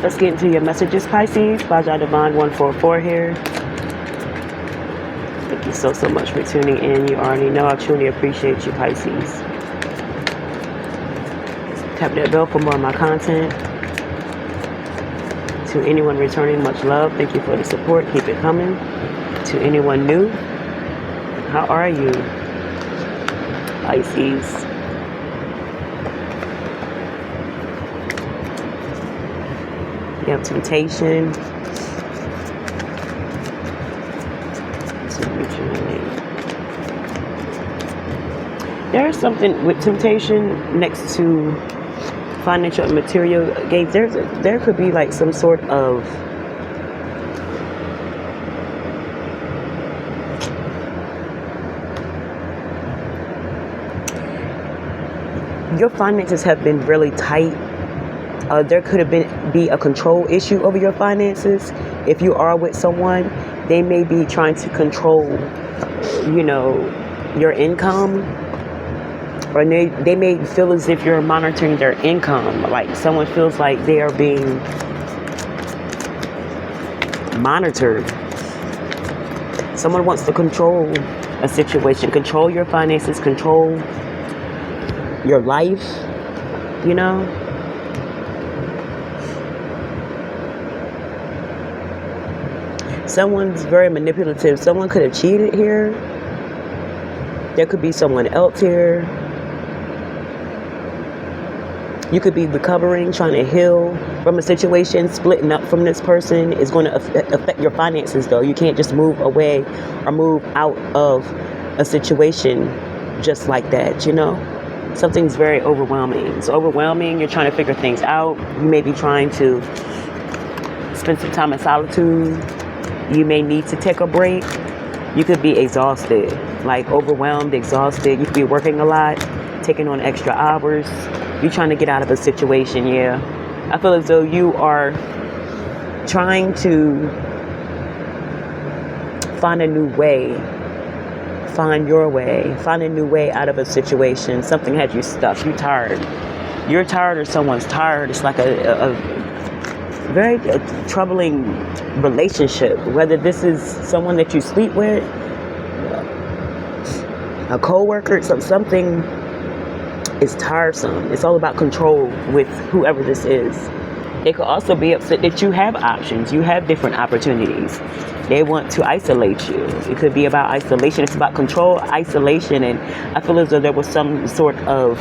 Let's get into your messages, Pisces. Baja Divine 144 here. Thank you so much for tuning in. You already know I truly appreciate you, Pisces. Tap that bell for more of my content. To anyone returning, much love. Thank you for the support. Keep it coming. To anyone new, how are you, Pisces? You have temptation. There's something with temptation next to financial and material gains. There could be like some sort of your finances have been really tight. There could have be a control issue over your finances. If you are with someone, they may be trying to control, your income, or they may feel as if you're monitoring their income. Like someone feels like they are being monitored. Someone wants to control a situation, control your finances, control your life, Someone's very manipulative. Someone could have cheated here. There could be someone else here. You could be recovering, trying to heal from a situation. Splitting up from this person is going to affect your finances, though. You can't just move away or move out of a situation just like that, Something's very overwhelming. It's overwhelming. You're trying to figure things out. You may be trying to spend some time in solitude. You may need to take a break. You could be exhausted, like overwhelmed, exhausted. You could be working a lot, taking on extra hours. You're trying to get out of a situation, yeah. I feel as though you are trying to find a new way. Find your way. Find a new way out of a situation. Something had you stuck. You're tired. You're tired or someone's tired. It's like a very troubling relationship, whether this is someone that you sleep with, a co-worker, something is tiresome. It's all about control with whoever this is. They could also be upset that you have options, you have different opportunities. They want to isolate you. It could be about isolation. It's about control, isolation, and I feel as though there was some sort of,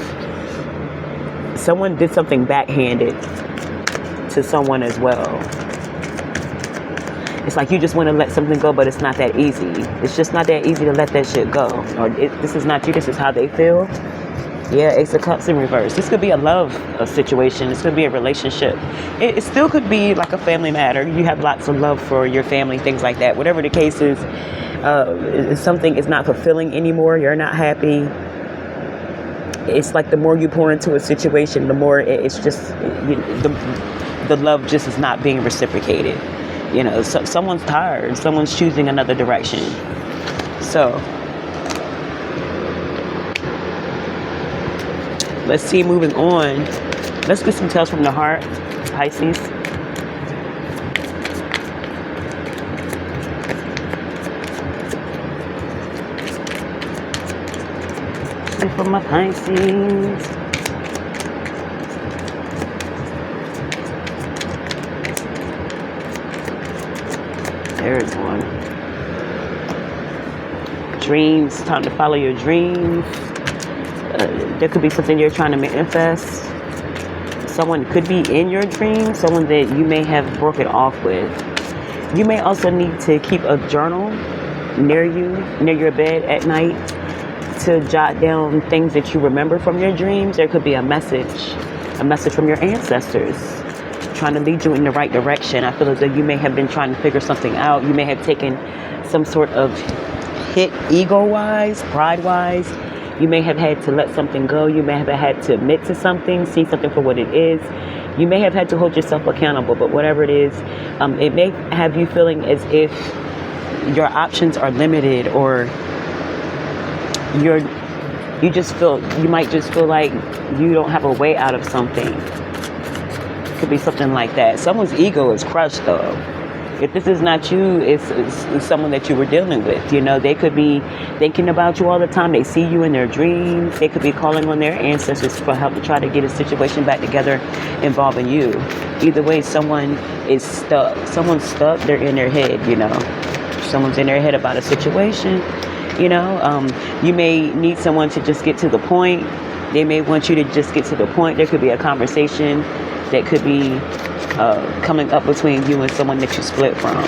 someone did something backhanded to someone as well. It's like you just want to let something go, but it's not that easy. It's just not that easy to let that shit go. Or this is not you, this is how they feel. Yeah, Ace of Cups in reverse. This could be a love situation. This could be a relationship. It still could be like a family matter. You have lots of love for your family, things like that. Whatever the case is, something is not fulfilling anymore. You're not happy. It's like the more you pour into a situation, the more it's just, the love just is not being reciprocated. Someone's tired. Someone's choosing another direction. So, let's see, moving on. Let's get some tells from the heart, Pisces. And for my Pisces. There's one. Dreams, time to follow your dreams. There could be something you're trying to manifest. Someone could be in your dream, someone that you may have broken off with. You may also need to keep a journal near your bed at night to jot down things that you remember from your dreams. There could be a message from your ancestors trying to lead you in the right direction. I feel as though you may have been trying to figure something out. You may have taken some sort of hit ego-wise, pride-wise. You may have had to let something go. You may have had to admit to something, see something for what it is. You may have had to hold yourself accountable, but whatever it is, it may have you feeling as if your options are limited, or you might just feel like you don't have a way out of something. Could be something like that. Someone's ego is crushed though. If this is not you, it's someone that you were dealing with. You know, they could be thinking about you all the time. They see you in their dreams. They could be calling on their ancestors for help to try to get a situation back together involving you. Either way, someone is stuck. Someone's stuck. They're in their head, you know. Someone's in their head about a situation. You know, you may need someone to just get to the point. They may want you to just get to the point. There could be a conversation that could be coming up between you and someone that you split from.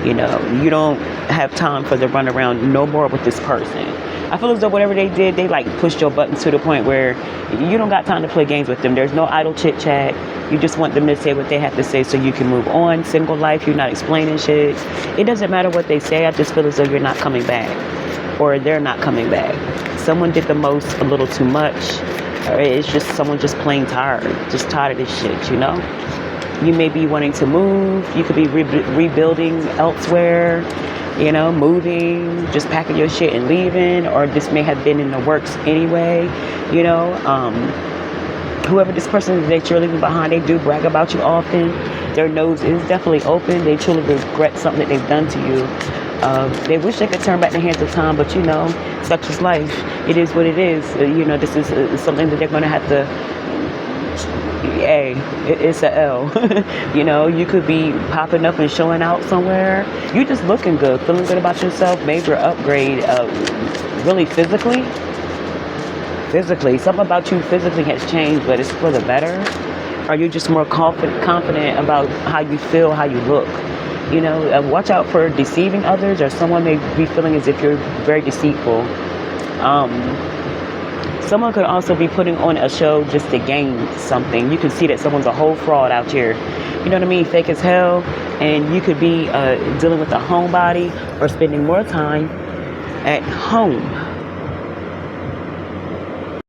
You know, you don't have time for the runaround no more with this person. I feel as though whatever they did, they like pushed your buttons to the point where you don't got time to play games with them. There's no idle chit chat. You just want them to say what they have to say so you can move on. Single life, you're not explaining shit. It doesn't matter what they say. I just feel as though you're not coming back, or they're not coming back. Someone did the most a little too much, or it's just someone just plain tired, just tired of this shit, you know? You may be wanting to move. You could be rebuilding elsewhere, you know, moving, just packing your shit and leaving, or this may have been in the works anyway, you know. Whoever this person is that you're leaving behind, they do brag about you often. Their nose is definitely open. They truly regret something that they've done to you. They wish they could turn back the hands of time, but you know, such is life. It is what it is. You know, this is something that they're going to have to, hey, it's a L. You know, you could be popping up and showing out somewhere. You just looking good, feeling good about yourself, major upgrade, really physically. Something about you physically has changed, but it's for the better. Are you just more confident about how you feel, how you look? You know, watch out for deceiving others, or someone may be feeling as if you're very deceitful. Someone could also be putting on a show just to gain something. You can see that someone's a whole fraud out here. You know what I mean? Fake as hell. And you could be dealing with a homebody or spending more time at home.